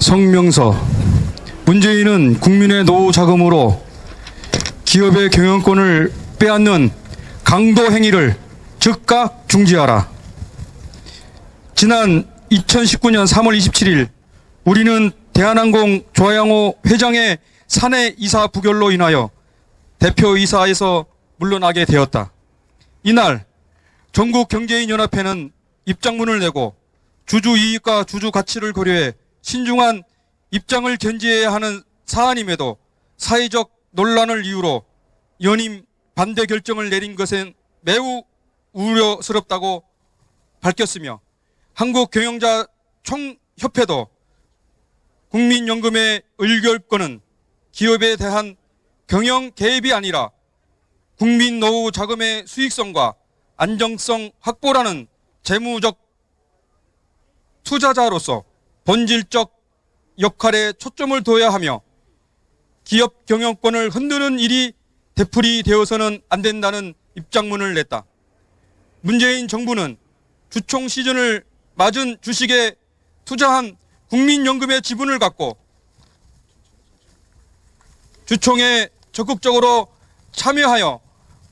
성명서. 문재인은 국민의 노후 자금으로 기업의 경영권을 빼앗는 강도 행위를 즉각 중지하라. 지난 2019년 3월 27일 우리는 대한항공 조양호 회장의 사내 이사 부결로 인하여 대표이사에서 물러나게 되었다. 이날 전국경제인연합회는 입장문을 내고 주주 이익과 주주 가치를 고려해 신중한 입장을 견지해야 하는 사안임에도 사회적 논란을 이유로 연임 반대 결정을 내린 것은 매우 우려스럽다고 밝혔으며 한국경영자 총협회도 국민연금의 의결권은 기업에 대한 경영 개입이 아니라 국민 노후 자금의 수익성과 안정성 확보라는 재무적 투자자로서 본질적 역할에 초점을 둬야 하며 기업 경영권을 흔드는 일이 되풀이되어서는 안 된다는 입장문을 냈다. 문재인 정부는 주총 시즌을 맞은 주식에 투자한 국민연금의 지분을 갖고 주총에 적극적으로 참여하여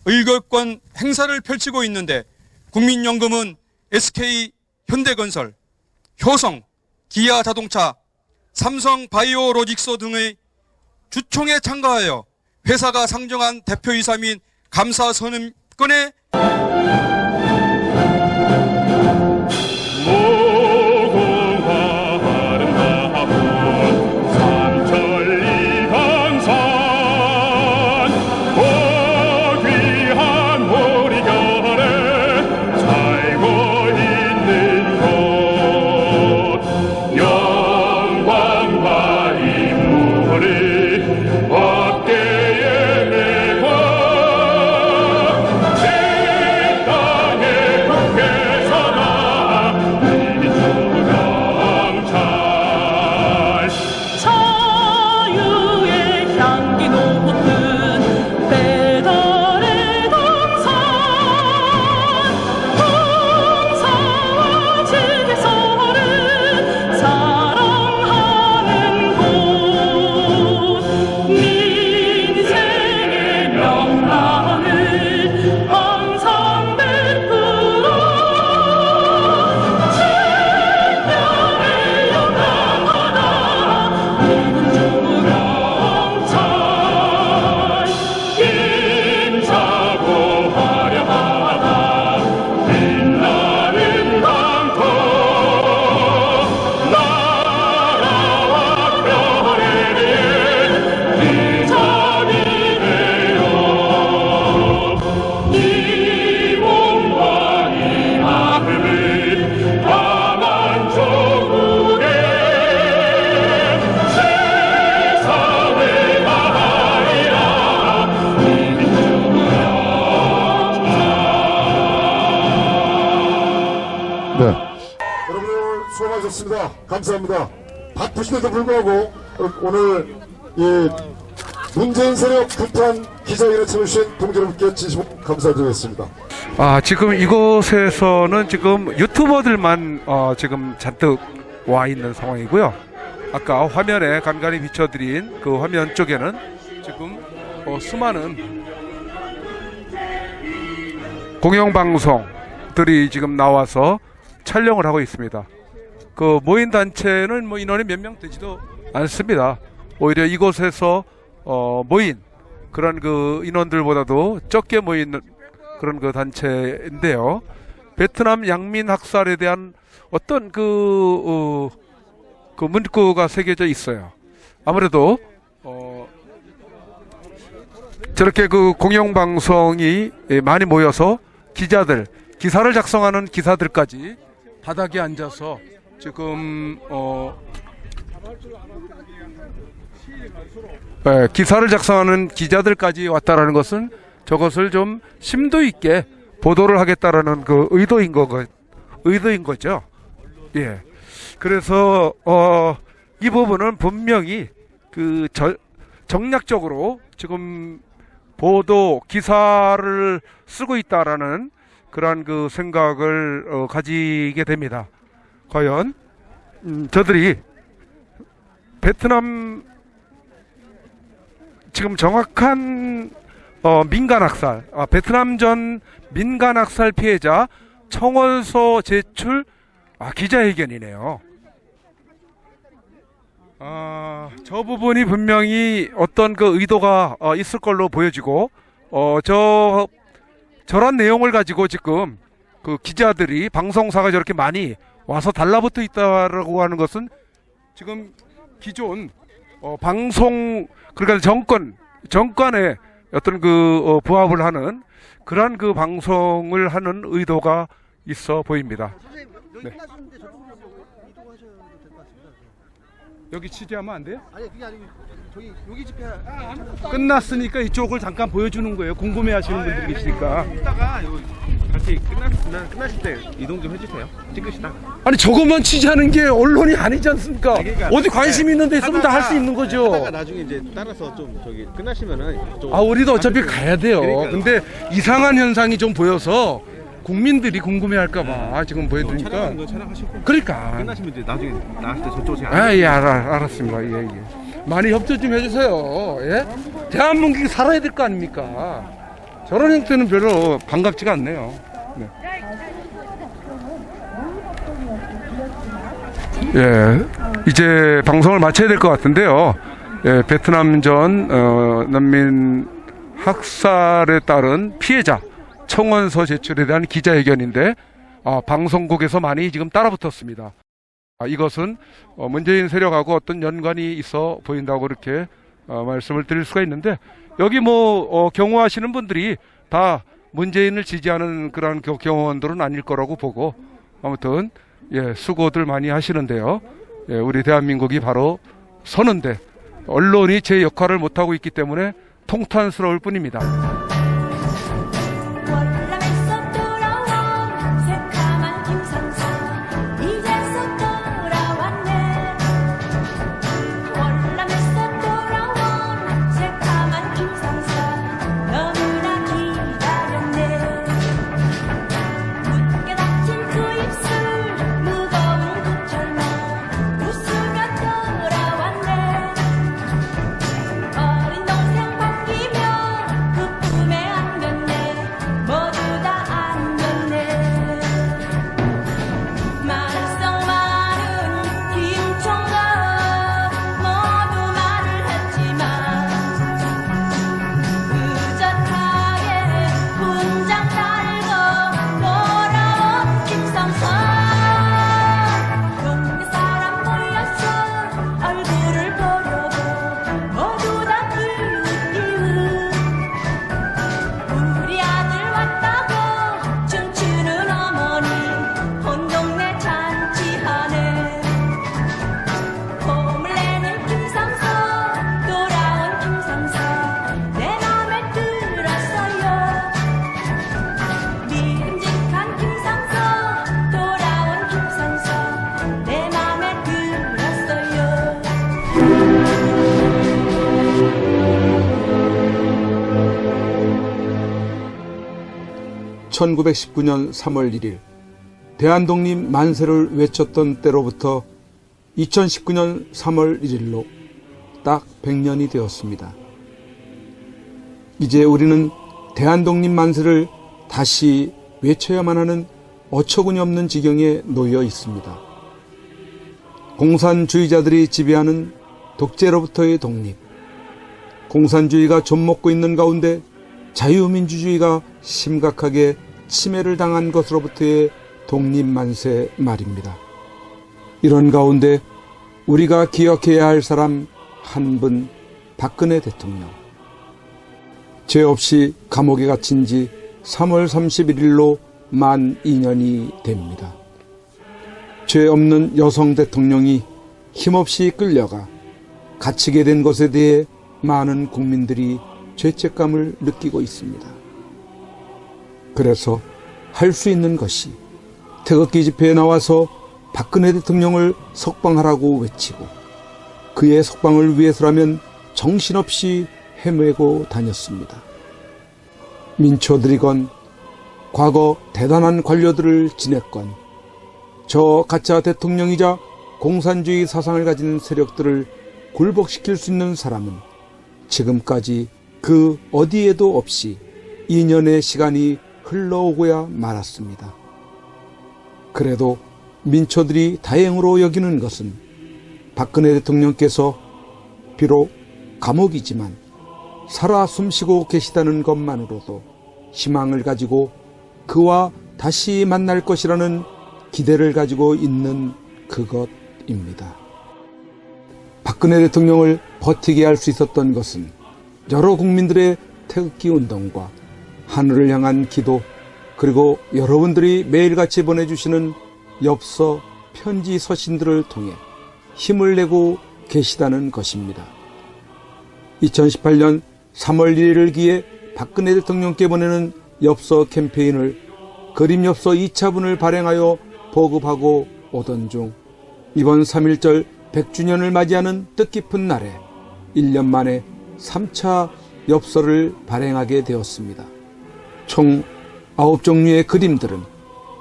의결권 행사를 펼치고 있는데 국민연금은 SK 현대건설, 효성, 기아자동차, 삼성바이오로직스 등의 주총에 참가하여 회사가 상정한 대표이사 및 감사 선임권에 수고하셨습니다. 감사합니다. 바쁘신데도 불구하고 오늘 이 문재인 세력 급한 기자회견에 참여해주신 동지여러분께 진심 감사드리겠습니다. 지금 이곳에서는 지금 유튜버들만 지금 잔뜩 와 있는 상황이고요. 아까 화면에 간간히 비춰드린 그 화면 쪽에는 지금 수많은 공영방송들이 지금 나와서 촬영을 하고 있습니다. 그 모인 단체는 뭐 인원이 몇 명 되지도 않습니다. 오히려 이곳에서 모인 그런 그 인원들보다도 적게 모인 그런 그 단체인데요. 베트남 양민 학살에 대한 어떤 그 문구가 새겨져 있어요. 아무래도 저렇게 그 공영방송이 많이 모여서 기사를 작성하는 기사들까지 바닥에 앉아서 지금 기사를 작성하는 기자들까지 왔다라는 것은 저것을 좀 심도 있게 보도를 하겠다라는 그 의도인 거죠. 예. 그래서 이 부분은 분명히 그 정략적으로 지금 보도 기사를 쓰고 있다라는 그러한 그 생각을 가지게 됩니다. 과연 저들이 베트남 지금 정확한 민간학살, 베트남전 민간학살 피해자 청원서 제출 기자회견이네요. 저 부분이 분명히 어떤 그 의도가 있을 걸로 보여지고, 저런 내용을 가지고 지금 그 기자들이 방송사가 저렇게 많이 와서 달라붙어 있다라고 하는 것은 지금 기존 방송, 그러니까 정권의 어떤 그 부합을 하는 그러한 그 방송을 하는 의도가 있어 보입니다. 선생님 여기 네. 끝나시는데 저쪽으로 이동하셔도 될 것 같습니다. 여기 취재하면 안 돼요? 아니 그게 아니고 저기 여기 집회 끝났으니까 이쪽을 잠깐 보여주는 거예요. 궁금해하시는 분들이 계시니까. 이따가 여기 같이 끝나실 때 이동 좀 해주세요. 찍으시다가. 아니 저것만 취재하는 게 언론이 아니지 않습니까? 그러니까 어디 관심 있는 데 있으면 다 할 수 있는 거죠. 하다가 나중에 이제 따라서 좀 저기 끝나시면은 좀 우리도 어차피 가야 돼요. 그러니까요. 근데 이상한 현상이 좀 보여서 국민들이 궁금해할까봐 지금 보여드리니까. 촬영하는 거 촬영하시고 그러니까. 끝나시면 이제 나중에 나갈 때 저쪽에 예, 알았습니다. 예. 많이 협조 좀 해주세요. 예? 대한민국이 살아야 될 거 아닙니까? 저런 형태는 별로 반갑지가 않네요. 네. 예, 이제 방송을 마쳐야 될 것 같은데요. 예, 베트남전 난민 학살에 따른 피해자 청원서 제출에 대한 기자회견인데 방송국에서 많이 지금 따라붙었습니다. 이것은 문재인 세력하고 어떤 연관이 있어 보인다고 그렇게 말씀을 드릴 수가 있는데, 여기 경호하시는 분들이 다 문재인을 지지하는 그런 경호원들은 아닐 거라고 보고, 아무튼 수고들 많이 하시는데요. 우리 대한민국이 바로 서는데 언론이 제 역할을 못하고 있기 때문에 통탄스러울 뿐입니다. 월남에서 돌아온 새카만 김상사 이제서 돌아왔네. 월남에서 돌아온 새카만 김상사 너무나 기다렸네. 묻게 닫힌 그 입술 무거운 그 철모 웃으며 돌아왔네. 어린 동생 반기며 그 품에 안겼네. 모두 다 안겼네. 말썽 많은 김총각 모두 말을 했지만 의젓하게 분장 달고 돌아온 김상사. 동네 사람 모여서 얼굴을 보려고 모두 다 기웃기웃. 우리 아들 왔다고 춤추는 어머니 온 동네 잔치하네. 폼을 내는 김상사 돌아온 김상사 내 맘에 들었어요. 믿음직한 김상사 돌아온 김상사 내 맘에 들었어요. 1919년 3월 1일 대한독립 만세를 외쳤던 때로부터 2019년 3월 1일로 딱 100년이 되었습니다. 이제 우리는 대한독립 만세를 다시 외쳐야만 하는 어처구니 없는 지경에 놓여 있습니다. 공산주의자들이 지배하는 독재로부터의 독립, 공산주의가 좀먹고 있는 가운데 자유민주주의가 심각하게 침해를 당한 것으로부터의 독립만세 말입니다. 이런 가운데 우리가 기억해야 할 사람 한 분, 박근혜 대통령. 죄 없이 감옥에 갇힌 지 3월 31일로 만 2년이 됩니다. 죄 없는 여성 대통령이 힘없이 끌려가 갇히게 된 것에 대해 많은 국민들이 죄책감을 느끼고 있습니다. 그래서 할 수 있는 것이 태극기 집회에 나와서 박근혜 대통령을 석방하라고 외치고, 그의 석방을 위해서라면 정신없이 헤매고 다녔습니다. 민초들이건 과거 대단한 관료들을 지냈건 저 가짜 대통령이자 공산주의 사상을 가진 세력들을 굴복시킬 수 있는 사람은 지금까지 그 어디에도 없이 2년의 시간이 흘러오고야 말았습니다. 그래도 민초들이 다행으로 여기는 것은 박근혜 대통령께서 비록 감옥이지만 살아 숨쉬고 계시다는 것만으로도 희망을 가지고 그와 다시 만날 것이라는 기대를 가지고 있는 그것입니다. 박근혜 대통령을 버티게 할 수 있었던 것은 여러 국민들의 태극기 운동과 하늘을 향한 기도, 그리고 여러분들이 매일같이 보내주시는 엽서, 편지, 서신들을 통해 힘을 내고 계시다는 것입니다. 2018년 3월 1일을 기해 박근혜 대통령께 보내는 엽서 캠페인을 그림엽서 2차분을 발행하여 보급하고 오던 중 이번 3.1절 100주년을 맞이하는 뜻깊은 날에 1년 만에 3차 엽서를 발행하게 되었습니다. 총 9종류의 그림들은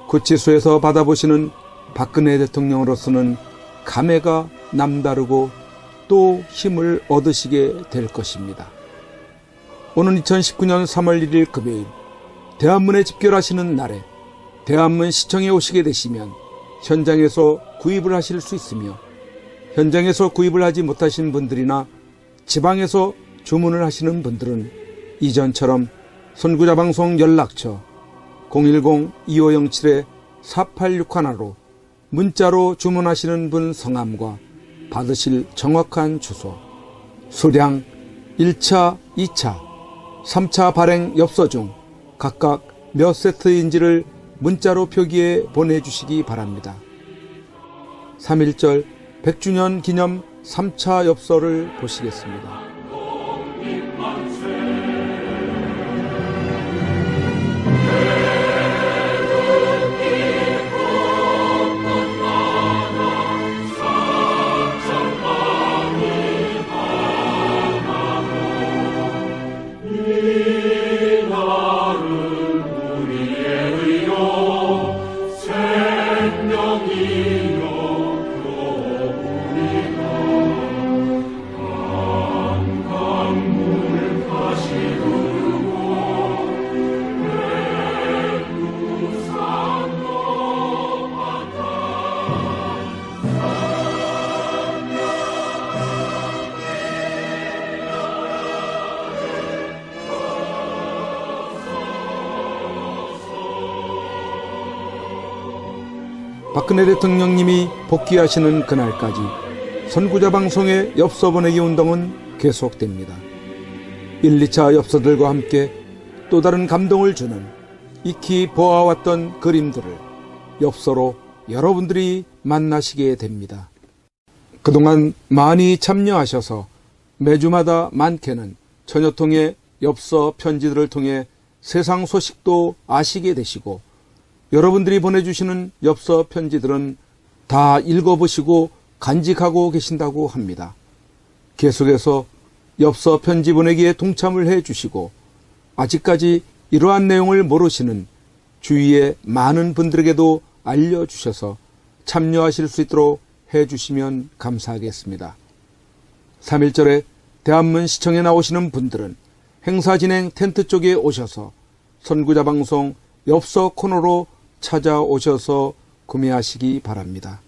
구치소에서 받아보시는 박근혜 대통령으로서는 감회가 남다르고 또 힘을 얻으시게 될 것입니다. 오는 2019년 3월 1일 금요일 대한문에 집결하시는 날에 대한문 시청에 오시게 되시면 현장에서 구입을 하실 수 있으며, 현장에서 구입을 하지 못하신 분들이나 지방에서 주문을 하시는 분들은 이전처럼 선구자방송 연락처 010-2507-4861로 문자로 주문하시는 분 성함과 받으실 정확한 주소, 수량 1차, 2차, 3차 발행 엽서 중 각각 몇 세트인지를 문자로 표기해 보내주시기 바랍니다. 3.1절 100주년 기념 3차 엽서를 보시겠습니다. 박근혜 대통령님이 복귀하시는 그날까지 선구자 방송의 엽서 보내기 운동은 계속됩니다. 1, 2차 엽서들과 함께 또 다른 감동을 주는 익히 보아왔던 그림들을 엽서로 여러분들이 만나시게 됩니다. 그동안 많이 참여하셔서 매주마다 많게는 천여통의 엽서 편지들을 통해 세상 소식도 아시게 되시고, 여러분들이 보내주시는 엽서 편지들은 다 읽어보시고 간직하고 계신다고 합니다. 계속해서 엽서 편지 보내기에 동참을 해주시고, 아직까지 이러한 내용을 모르시는 주위의 많은 분들에게도 알려주셔서 참여하실 수 있도록 해주시면 감사하겠습니다. 3.1절에 대한문 시청에 나오시는 분들은 행사 진행 텐트 쪽에 오셔서 선구자 방송 엽서 코너로 찾아오셔서 구매하시기 바랍니다.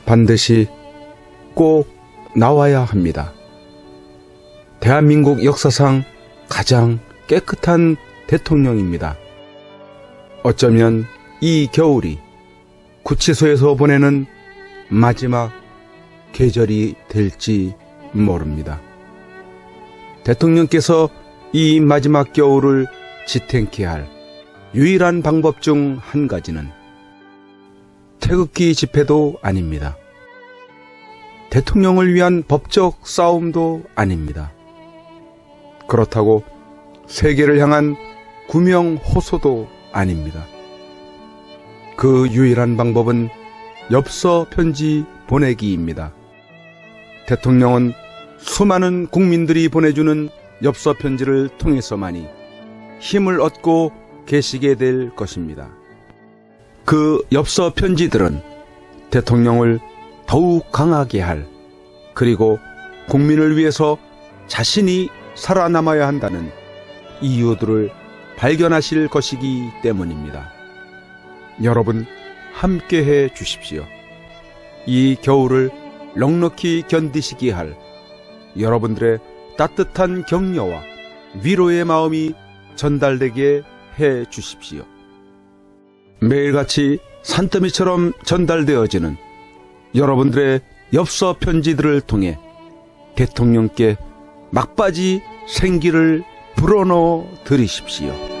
반드시 꼭 나와야 합니다. 대한민국 역사상 가장 깨끗한 대통령입니다. 어쩌면 이 겨울이 구치소에서 보내는 마지막 계절이 될지 모릅니다. 대통령께서 이 마지막 겨울을 지탱케 할 유일한 방법 중 한 가지는 태극기 집회도 아닙니다. 대통령을 위한 법적 싸움도 아닙니다. 그렇다고 세계를 향한 구명 호소도 아닙니다. 그 유일한 방법은 엽서 편지 보내기입니다. 대통령은 수많은 국민들이 보내주는 엽서 편지를 통해서만이 힘을 얻고 계시게 될 것입니다. 그 엽서 편지들은 대통령을 더욱 강하게 할, 그리고 국민을 위해서 자신이 살아남아야 한다는 이유들을 발견하실 것이기 때문입니다. 여러분, 함께해 주십시오. 이 겨울을 넉넉히 견디시게 할 여러분들의 따뜻한 격려와 위로의 마음이 전달되게 해 주십시오. 매일같이 산더미처럼 전달되어지는 여러분들의 엽서 편지들을 통해 대통령께 막바지 생기를 불어넣어 드리십시오.